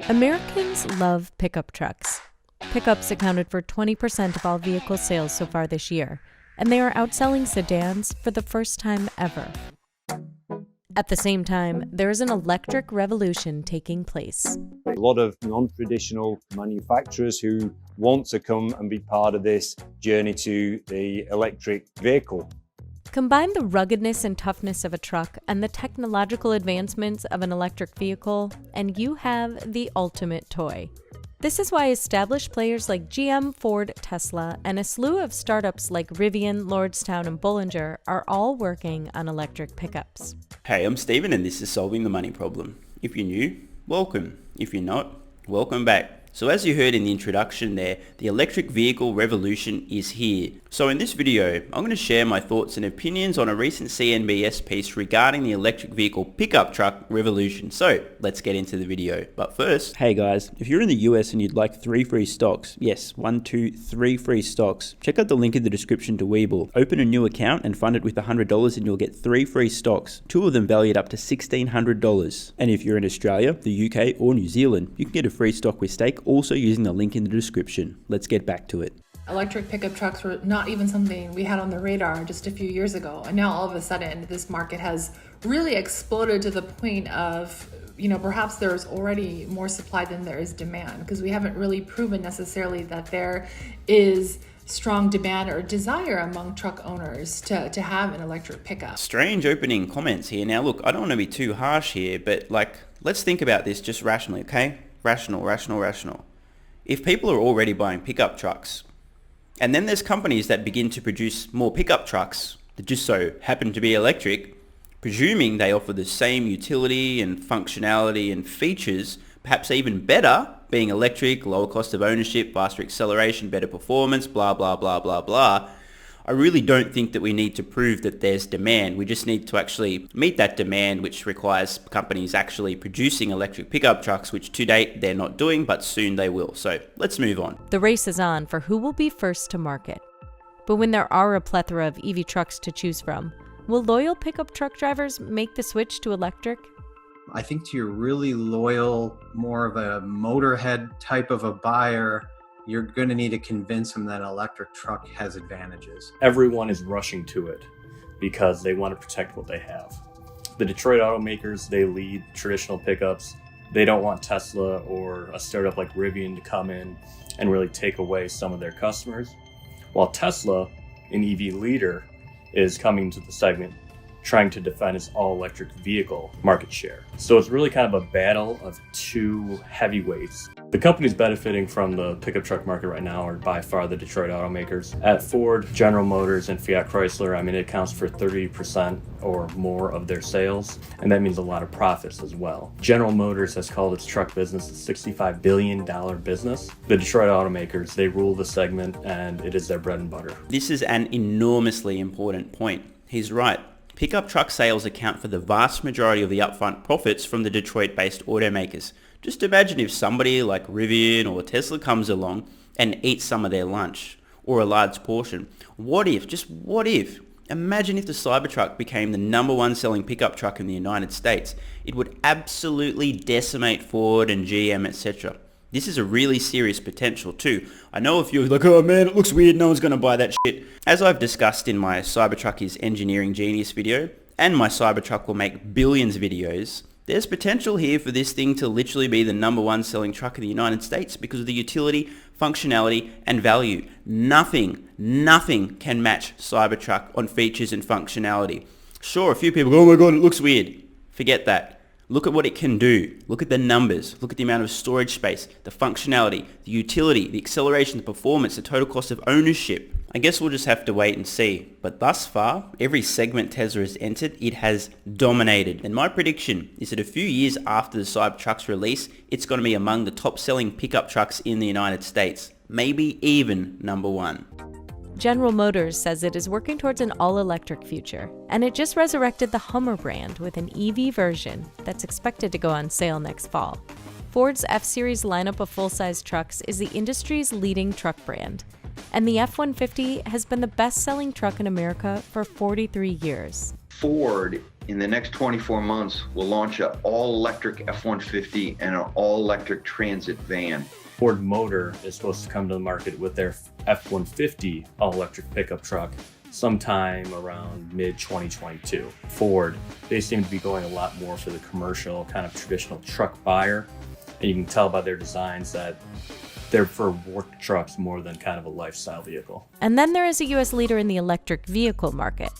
Americans love pickup trucks. Pickups accounted for 20% of all vehicle sales so far this year, and they are outselling sedans for the first time ever. At the same time, there is an electric revolution taking place. A lot of non-traditional manufacturers who want to come and be part of this journey to the electric vehicle. Combine the ruggedness and toughness of a truck and the technological advancements of an electric vehicle, and you have the ultimate toy. This is why established players like GM, Ford, Tesla, and a slew of startups like Rivian, Lordstown, and Bollinger are all working on electric pickups. Hey, I'm Steven and this is Solving the Money Problem. If you're new, welcome. If you're not, welcome back. So as you heard in the introduction there, the electric vehicle revolution is here. So in this video, I'm going to share my thoughts and opinions on a recent CNBC piece regarding the electric vehicle pickup truck revolution. So let's get into the video. But first, hey guys, if you're in the US and you'd like 3 free stocks, yes, 3 free stocks, check out the link in the description to WeBull. Open a new account and fund it with $100 and you'll get 3 free stocks, 2 of them valued up to $1,600. And if you're in Australia, the UK, or New Zealand, you can get a free stock with stake also using the link in the description. Let's get back to it. Electric pickup trucks were not even something we had on the radar just a few years ago. And now all of a sudden, this market has really exploded to the point of, perhaps there's already more supply than there is demand, because we haven't really proven necessarily that there is strong demand or desire among truck owners to have an electric pickup. Strange opening comments here. Now look, I don't want to be too harsh here, but let's think about this just rationally, okay? Rational. If people are already buying pickup trucks, and then there's companies that begin to produce more pickup trucks that just so happen to be electric, presuming they offer the same utility and functionality and features, perhaps even better, being electric, lower cost of ownership, faster acceleration, better performance, blah, blah, blah, blah, blah. I really don't think that we need to prove that there's demand. We just need to actually meet that demand, which requires companies actually producing electric pickup trucks, which to date they're not doing, but soon they will. So let's move on. The race is on for who will be first to market. But when there are a plethora of EV trucks to choose from, will loyal pickup truck drivers make the switch to electric? I think to your really loyal, more of a motorhead type of a buyer, you're going to need to convince them that an electric truck has advantages. Everyone is rushing to it because they want to protect what they have. The Detroit automakers, they lead traditional pickups. They don't want Tesla or a startup like Rivian to come in and really take away some of their customers. While Tesla, an EV leader, is coming to the segment trying to defend its all-electric vehicle market share. So it's really kind of a battle of two heavyweights. The companies benefiting from the pickup truck market right now are by far the Detroit automakers. At Ford, General Motors, and Fiat Chrysler, it accounts for 30% or more of their sales, and that means a lot of profits as well. General Motors has called its truck business a $65 billion business. The Detroit automakers, they rule the segment, and it is their bread and butter. This is an enormously important point. He's right. Pickup truck sales account for the vast majority of the upfront profits from the Detroit-based automakers. Just imagine if somebody like Rivian or Tesla comes along and eats some of their lunch, or a large portion. What if, imagine if the Cybertruck became the #1 selling pickup truck in the United States. It would absolutely decimate Ford and GM, etc. This is a really serious potential too. I know if you're like, oh man, it looks weird, no one's going to buy that shit. As I've discussed in my Cybertruck is Engineering Genius video, and my Cybertruck will make billions videos, there's potential here for this thing to literally be the #1 selling truck in the United States because of the utility, functionality, and value. Nothing can match Cybertruck on features and functionality. Sure, a few people go, oh my god, it looks weird. Forget that. Look at what it can do. Look at the numbers. Look at the amount of storage space, the functionality, the utility, the acceleration, the performance, the total cost of ownership. I guess we'll just have to wait and see. But thus far, every segment Tesla has entered, it has dominated. And my prediction is that a few years after the Cybertruck's release, it's going to be among the top selling pickup trucks in the United States. Maybe even #1. General Motors says it is working towards an all-electric future, and it just resurrected the Hummer brand with an EV version that's expected to go on sale next fall. Ford's F-Series lineup of full-size trucks is the industry's leading truck brand, and the F-150 has been the best-selling truck in America for 43 years. Ford in the next 24 months, we'll launch an all-electric F-150 and an all-electric Transit van. Ford Motor is supposed to come to the market with their F-150 all-electric pickup truck sometime around mid-2022. Ford, they seem to be going a lot more for the commercial, kind of traditional truck buyer. And you can tell by their designs that they're for work trucks more than kind of a lifestyle vehicle. And then there is a U.S. leader in the electric vehicle market.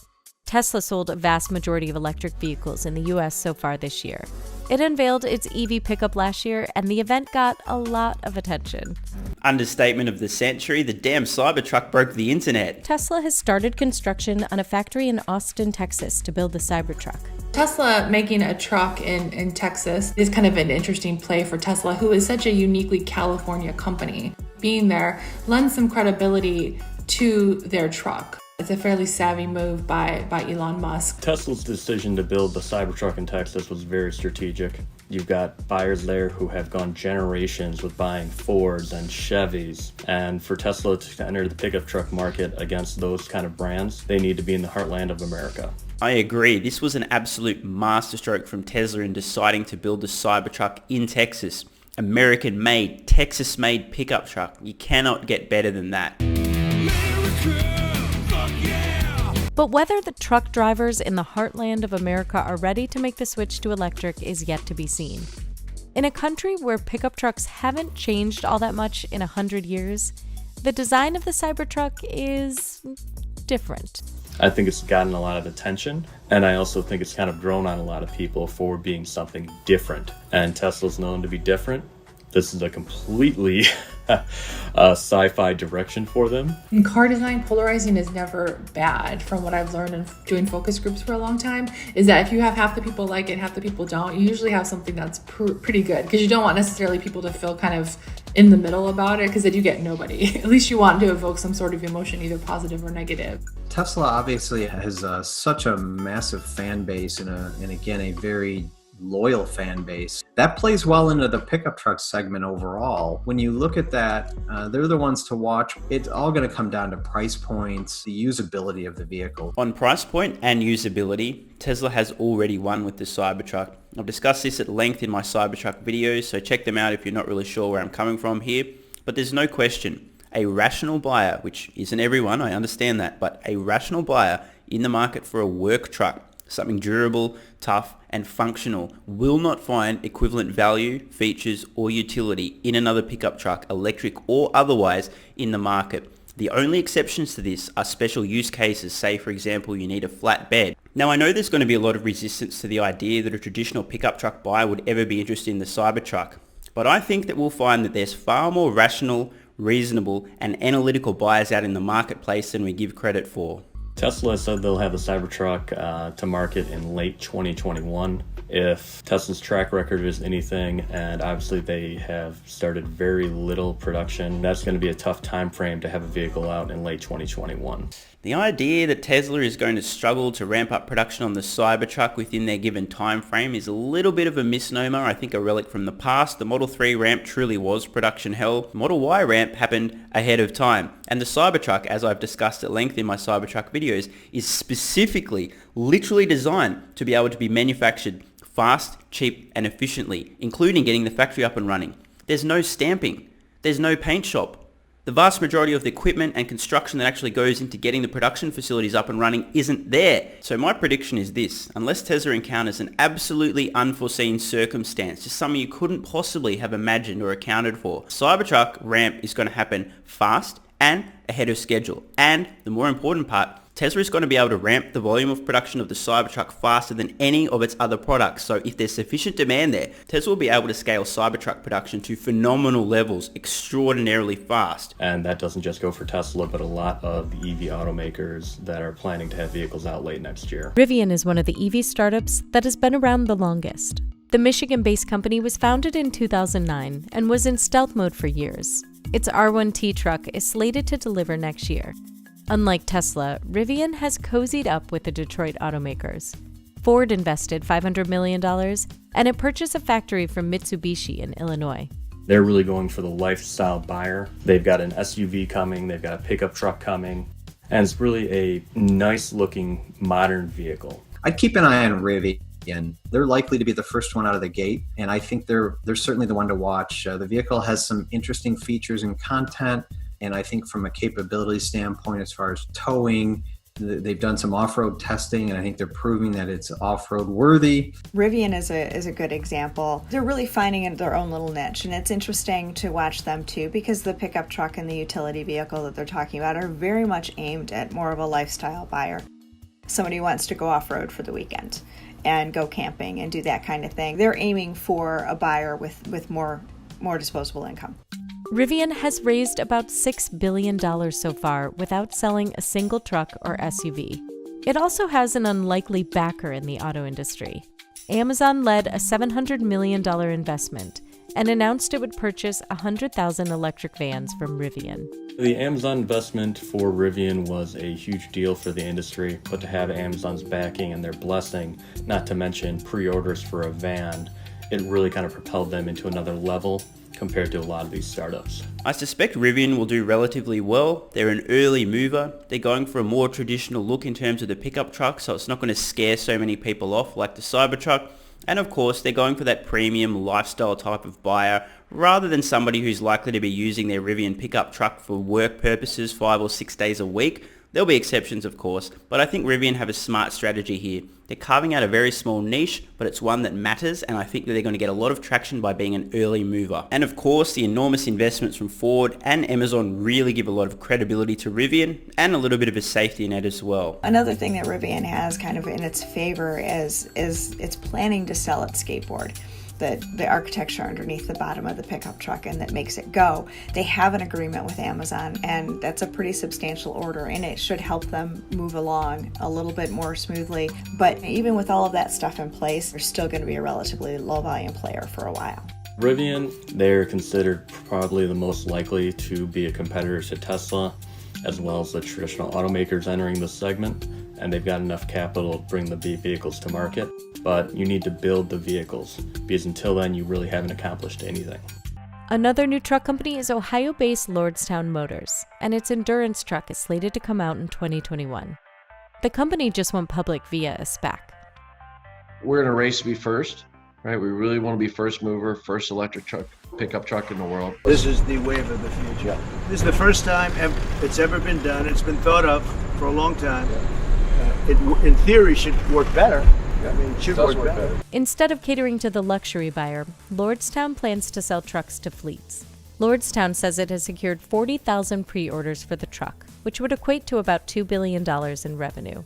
Tesla sold a vast majority of electric vehicles in the U.S. so far this year. It unveiled its EV pickup last year, and the event got a lot of attention. Understatement of the century, the damn Cybertruck broke the internet. Tesla has started construction on a factory in Austin, Texas to build the Cybertruck. Tesla making a truck in Texas is kind of an interesting play for Tesla, who is such a uniquely California company. Being there lends some credibility to their truck. It's a fairly savvy move by Elon Musk. Tesla's decision to build the Cybertruck in Texas was very strategic. You've got buyers there who have gone generations with buying Fords and Chevys. And for Tesla to enter the pickup truck market against those kind of brands, they need to be in the heartland of America. I agree. This was an absolute masterstroke from Tesla in deciding to build the Cybertruck in Texas. American-made, Texas-made pickup truck. You cannot get better than that. But whether the truck drivers in the heartland of America are ready to make the switch to electric is yet to be seen. In a country where pickup trucks haven't changed all that much in 100 years, the design of the Cybertruck is different. I think it's gotten a lot of attention, and I also think it's kind of grown on a lot of people for being something different. And Tesla's known to be different. This is a completely sci-fi direction for them. In car design, polarizing is never bad. From what I've learned in doing focus groups for a long time, is that if you have half the people like it, half the people don't, you usually have something that's pretty good, because you don't want necessarily people to feel kind of in the middle about it, because then you get nobody. At least you want to evoke some sort of emotion, either positive or negative. Tesla obviously has such a massive fan base and again, a very loyal fan base. That plays well into the pickup truck segment overall. When you look at that, they're the ones to watch. It's all going to come down to price points, the usability of the vehicle. On price point and usability, Tesla has already won with the Cybertruck. I've discussed this at length in my Cybertruck videos, so check them out if you're not really sure where I'm coming from here. But there's no question, a rational buyer, which isn't everyone, I understand that, but a rational buyer in the market for a work truck, something durable, tough, and functional, will not find equivalent value, features, or utility in another pickup truck, electric or otherwise, in the market. The only exceptions to this are special use cases, say for example you need a flat bed. Now I know there's going to be a lot of resistance to the idea that a traditional pickup truck buyer would ever be interested in the Cybertruck, but I think that we'll find that there's far more rational, reasonable, and analytical buyers out in the marketplace than we give credit for. Tesla said they'll have the Cybertruck to market in late 2021. If Tesla's track record is anything, and obviously they have started very little production, that's going to be a tough time frame to have a vehicle out in late 2021. The idea that Tesla is going to struggle to ramp up production on the Cybertruck within their given time frame is a little bit of a misnomer, I think a relic from the past. The Model 3 ramp truly was production hell. The Model Y ramp happened ahead of time. And the Cybertruck, as I've discussed at length in my Cybertruck videos, is specifically, literally designed to be able to be manufactured fast, cheap, and efficiently, including getting the factory up and running. There's no stamping. There's no paint shop. The vast majority of the equipment and construction that actually goes into getting the production facilities up and running isn't there. So my prediction is this: unless Tesla encounters an absolutely unforeseen circumstance, just something you couldn't possibly have imagined or accounted for, Cybertruck ramp is going to happen fast and ahead of schedule. And the more important part, Tesla is going to be able to ramp the volume of production of the Cybertruck faster than any of its other products. So if there's sufficient demand there, Tesla will be able to scale Cybertruck production to phenomenal levels extraordinarily fast. And that doesn't just go for Tesla, but a lot of the EV automakers that are planning to have vehicles out late next year. Rivian is one of the EV startups that has been around the longest. The Michigan-based company was founded in 2009 and was in stealth mode for years. Its R1T truck is slated to deliver next year. Unlike Tesla, Rivian has cozied up with the Detroit automakers. Ford invested $500 million, and it purchased a factory from Mitsubishi in Illinois. They're really going for the lifestyle buyer. They've got an SUV coming, they've got a pickup truck coming, and it's really a nice looking modern vehicle. I'd keep an eye on Rivian. They're likely to be the first one out of the gate, and I think they're certainly the one to watch. The vehicle has some interesting features and content, and I think from a capability standpoint, as far as towing, they've done some off-road testing, and I think they're proving that it's off-road worthy. Rivian is a good example. They're really finding their own little niche, and it's interesting to watch them too, because the pickup truck and the utility vehicle that they're talking about are very much aimed at more of a lifestyle buyer. Somebody who wants to go off-road for the weekend and go camping and do that kind of thing. They're aiming for a buyer with more disposable income. Rivian has raised about $6 billion so far without selling a single truck or SUV. It also has an unlikely backer in the auto industry. Amazon led a $700 million investment and announced it would purchase 100,000 electric vans from Rivian. The Amazon investment for Rivian was a huge deal for the industry, but to have Amazon's backing and their blessing, not to mention pre-orders for a van, it really kind of propelled them into another level compared to a lot of these startups. I suspect Rivian will do relatively well. They're an early mover. They're going for a more traditional look in terms of the pickup truck, so it's not going to scare so many people off like the Cybertruck. And of course, they're going for that premium lifestyle type of buyer rather than somebody who's likely to be using their Rivian pickup truck for work purposes 5 or 6 days a week. There'll be exceptions, of course, but I think Rivian have a smart strategy here. They're carving out a very small niche, but it's one that matters, and I think that they're going to get a lot of traction by being an early mover. And of course, the enormous investments from Ford and Amazon really give a lot of credibility to Rivian, and a little bit of a safety net as well. Another thing that Rivian has kind of in its favor is it's planning to sell its skateboard. The architecture underneath the bottom of the pickup truck, and that makes it go. They have an agreement with Amazon, and that's a pretty substantial order, and it should help them move along a little bit more smoothly. But even with all of that stuff in place, they're still going to be a relatively low volume player for a while. Rivian, they're considered probably the most likely to be a competitor to Tesla, as well as the traditional automakers entering this segment, and they've got enough capital to bring the vehicles to market. But you need to build the vehicles, because until then you really haven't accomplished anything. Another new truck company is Ohio-based Lordstown Motors, and its Endurance truck is slated to come out in 2021. The company just went public via a SPAC. We're in a race to be first, right? We really want to be first mover, first electric truck, pickup truck in the world. This is the wave of the future. This is the first time it's ever been done. It's been thought of for a long time. It, in theory, should work better. I mean, it should work better. Instead of catering to the luxury buyer, Lordstown plans to sell trucks to fleets. Lordstown says it has secured 40,000 pre-orders for the truck, which would equate to about $2 billion in revenue.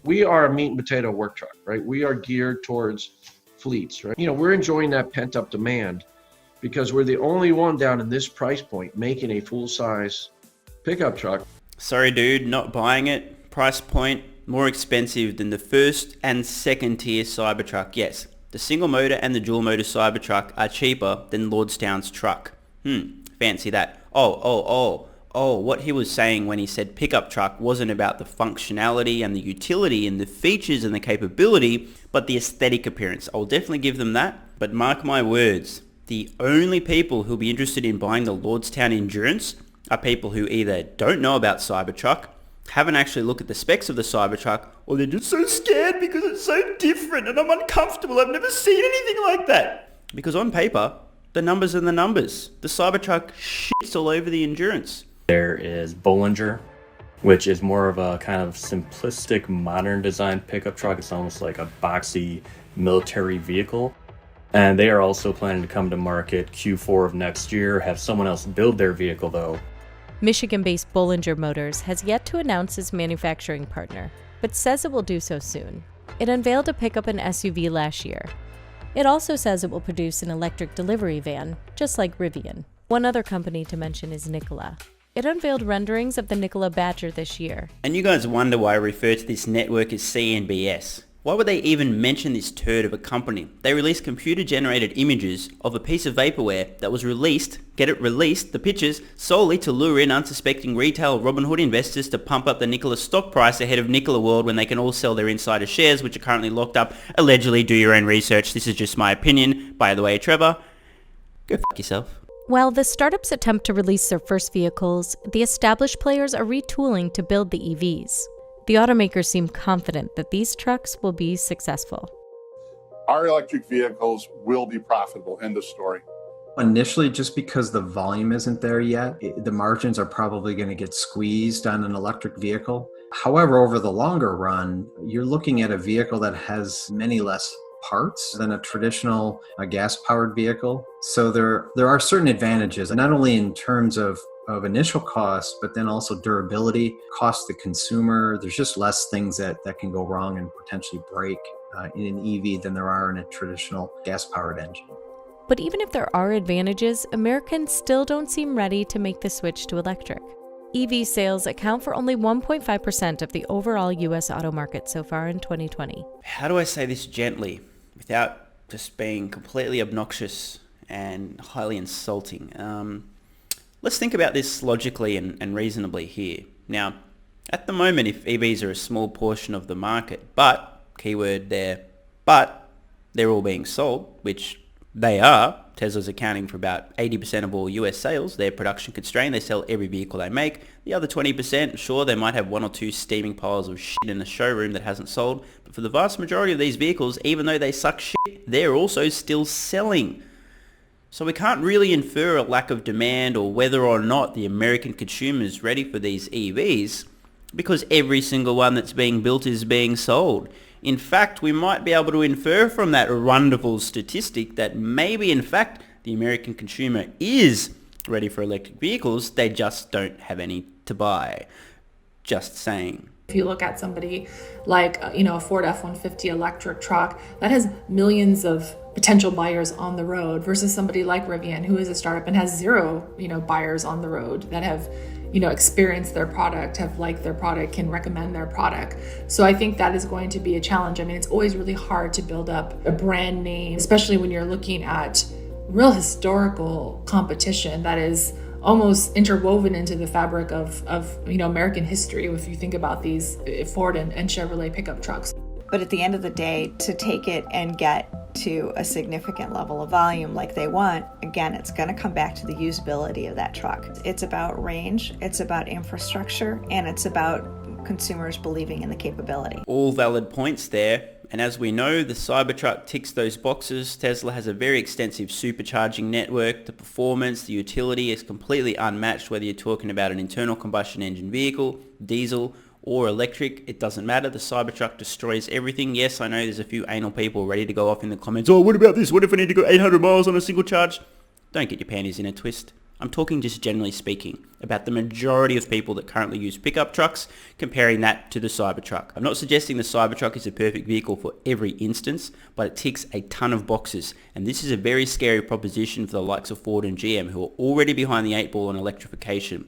We are a meat and potato work truck, right? We are geared towards fleets, right? You know, we're enjoying that pent-up demand because we're the only one down in this price point making a full-size pickup truck. Sorry dude, not buying it. Price point more expensive than the first and second tier Cybertruck. Yes, the single motor and the dual motor Cybertruck are cheaper than Lordstown's truck. Fancy that. Oh, what he was saying when he said pickup truck wasn't about the functionality and the utility and the features and the capability, but the aesthetic appearance. I'll definitely give them that. But mark my words, the only people who'll be interested in buying the Lordstown Endurance are people who either don't know about Cybertruck, haven't actually looked at the specs of the Cybertruck, or they're just so scared because it's so different and I'm uncomfortable. I've never seen anything like that. Because on paper, the numbers are the numbers. The Cybertruck shits all over the Endurance. There is Bollinger, which is more of a kind of simplistic, modern design pickup truck. It's almost like a boxy military vehicle. And they are also planning to come to market Q4 of next year, have someone else build their vehicle though. Michigan-based Bollinger Motors has yet to announce its manufacturing partner, but says it will do so soon. It unveiled a pickup and SUV last year. It also says it will produce an electric delivery van, just like Rivian. One other company to mention is Nikola. It unveiled renderings of the Nikola Badger this year. And you guys wonder why I refer to this network as CNBC. Why would they even mention this turd of a company? They released computer-generated images of a piece of vaporware that was released, the pictures, solely to lure in unsuspecting retail Robinhood investors to pump up the Nikola stock price ahead of Nikola World when they can all sell their insider shares, which are currently locked up. Allegedly, do your own research. This is just my opinion. By the way, Trevor, go fuck yourself. While the startups attempt to release their first vehicles, the established players are retooling to build the EVs. The automakers seem confident that these trucks will be successful. Our electric vehicles will be profitable. End of story. Initially, just because the volume isn't there yet, the margins are probably going to get squeezed on an electric vehicle. However, over the longer run, you're looking at a vehicle that has many less parts than a traditional gas-powered vehicle. So there are certain advantages, not only in terms of initial cost, but then also durability, cost to consumer. There's just less things that can go wrong and potentially break in an EV than there are in a traditional gas-powered engine. But even if there are advantages, Americans still don't seem ready to make the switch to electric. EV sales account for only 1.5% of the overall US auto market so far in 2020. How do I say this gently without just being completely obnoxious and highly insulting? Let's think about this logically and reasonably here. Now, at the moment, if EVs are a small portion of the market, but, keyword there, but they're all being sold, which they are. Tesla's accounting for about 80% of all US sales. They're production constrained. They sell every vehicle they make. The other 20%, sure, they might have one or two steaming piles of shit in the showroom that hasn't sold. But for the vast majority of these vehicles, even though they suck shit, they're also still selling. So we can't really infer a lack of demand or whether or not the American consumer is ready for these EVs because every single one that's being built is being sold. In fact, we might be able to infer from that wonderful statistic that maybe, in fact, the American consumer is ready for electric vehicles. They just don't have any to buy. Just saying. If you look at somebody like, a Ford F-150 electric truck, that has millions of potential buyers on the road versus somebody like Rivian, who is a startup and has zero, buyers on the road that have experienced their product, have liked their product, can recommend their product. So I think that is going to be a challenge. I mean, it's always really hard to build up a brand name, especially when you're looking at real historical competition that is almost interwoven into the fabric of American history, if you think about these Ford and Chevrolet pickup trucks. But at the end of the day, to take it and get to a significant level of volume like they want, again, it's going to come back to the usability of that truck. It's about range, it's about infrastructure, and it's about consumers believing in the capability. All valid points there. And as we know, the Cybertruck ticks those boxes. Tesla has a very extensive supercharging network. The performance, the utility is completely unmatched, whether you're talking about an internal combustion engine vehicle, diesel, or electric. It doesn't matter. The Cybertruck destroys everything. Yes, I know there's a few anal people ready to go off in the comments. Oh, what about this? What if I need to go 800 miles on a single charge? Don't get your panties in a twist. I'm talking just generally speaking about the majority of people that currently use pickup trucks, comparing that to the Cybertruck. I'm not suggesting the Cybertruck is a perfect vehicle for every instance, but it ticks a ton of boxes. And this is a very scary proposition for the likes of Ford and GM, who are already behind the 8 ball on electrification.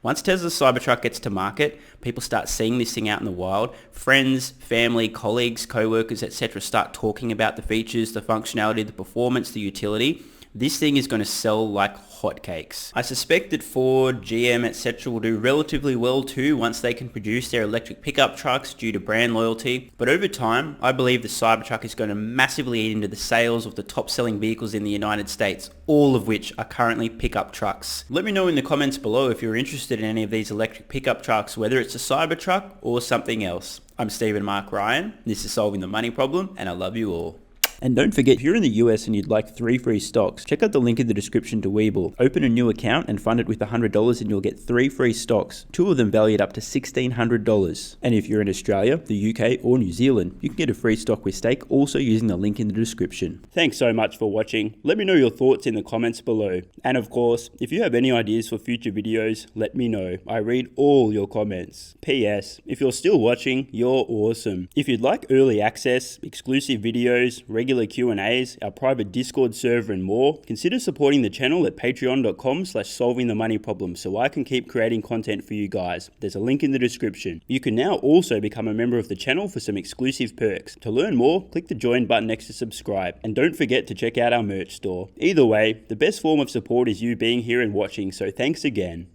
Once Tesla's Cybertruck gets to market, people start seeing this thing out in the wild. Friends, family, colleagues, co-workers, etc. start talking about the features, the functionality, the performance, the utility. This thing is going to sell like hotcakes. I suspect that Ford, GM, etc. will do relatively well too once they can produce their electric pickup trucks due to brand loyalty. But over time, I believe the Cybertruck is going to massively eat into the sales of the top-selling vehicles in the United States, all of which are currently pickup trucks. Let me know in the comments below if you're interested in any of these electric pickup trucks, whether it's a Cybertruck or something else. I'm Stephen Mark Ryan, this is Solving the Money Problem, and I love you all. And don't forget, if you're in the US and you'd like 3 free stocks, check out the link in the description to WeBull. Open a new account and fund it with $100 and you'll get 3 free stocks, 2 of them valued up to $1,600. And if you're in Australia, the UK or New Zealand, you can get a free stock with stake also using the link in the description. Thanks so much for watching. Let me know your thoughts in the comments below. And of course, if you have any ideas for future videos, let me know. I read all your comments. P.S. If you're still watching, you're awesome. If you'd like early access, exclusive videos, regular Q&As, our private Discord server and more, consider supporting the channel at patreon.com/solvingthemoneyproblem so I can keep creating content for you guys. There's a link in the description. You can now also become a member of the channel for some exclusive perks. To learn more, click the join button next to subscribe. And don't forget to check out our merch store. Either way, the best form of support is you being here and watching, so thanks again.